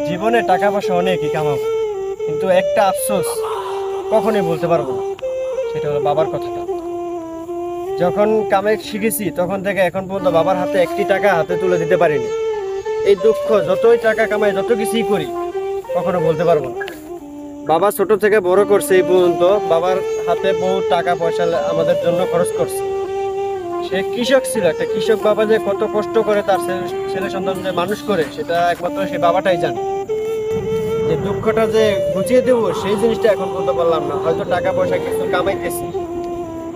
জীবনে টাকা পয়সা অনেকই কামাবো, কিন্তু একটা আফসোস কখনোই বলতে পারবো না, সেটা হলো বাবার কথাটা। যখন কামাই শিখেছি তখন থেকে এখন পর্যন্ত বাবার হাতে একটি টাকা হাতে তুলে দিতে পারিনি। এই দুঃখ, যতই টাকা কামাই যত কিছুই করি কখনো বলতে পারবো না। বাবা ছোট থেকে বড় করছে, এই পর্যন্ত বাবার হাতে বহু টাকা পয়সা আমাদের জন্য খরচ করছে। সে কৃষক ছিল, একটা কৃষক বাবা যে কত কষ্ট করে তার ছেলে সন্তান যে মানুষ করে সেটা একমাত্র সে বাবাটাই জানে। যে দুঃখটা যে বুঝিয়ে দেবো সেই জিনিসটা এখন বলতে পারলাম না। হয়তো টাকা পয়সা কিছু কামাইতেছি,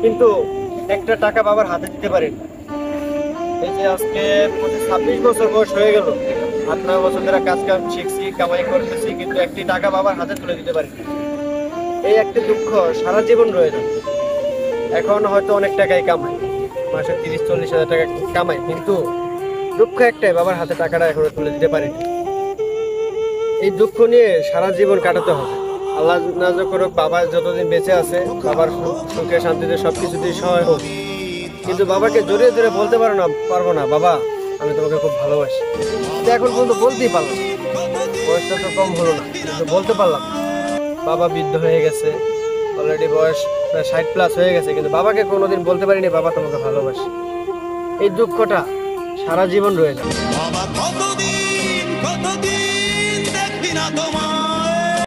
কিন্তু একটা টাকা বাবার হাতে দিতে পারি না। এই যে আজকে 26 বছর বয়স হয়ে গেল, 8-9 বছর ধরে কাজ শিখছি, কামাই করতেছি, কিন্তু একটি টাকা বাবার হাতে তুলে দিতে পারি না। এই একটা দুঃখ সারা জীবন রয়ে যাবে। এখন হয়তো অনেক টাকাই কামাই, মাসে 30-40 হাজার টাকা কামাই, কিন্তু দুঃখ একটাই, বাবার হাতে টাকাটা এখনো তুলে দিতে পারিনি। এই দুঃখ নিয়ে সারা জীবন কাটাতে হবে। আল্লাহ না করুক বাবা যতদিন বেঁচে আছে বাবার সুখে শান্তিতে সবকিছুতেই সহায় হোক, কিন্তু বাবাকে জড়িয়ে ধরে বলতে পারবো না বাবা আমি তোমাকে খুব ভালোবাসি। এটা এখন পর্যন্ত বলতেই পারলাম, বয়সটা তো কম হলো না, কিন্তু বলতে পারলাম। বাবা বৃদ্ধ হয়ে গেছে, অলরেডি বয়স প্রায় 60+ হয়ে গেছে, কিন্তু বাবাকে কোনোদিন বলতে পারিনি বাবা তোমাকে ভালোবাসি। এই দুঃখটা সারা জীবন রয়ে যাবে। কতদিন দেখবি না তোমার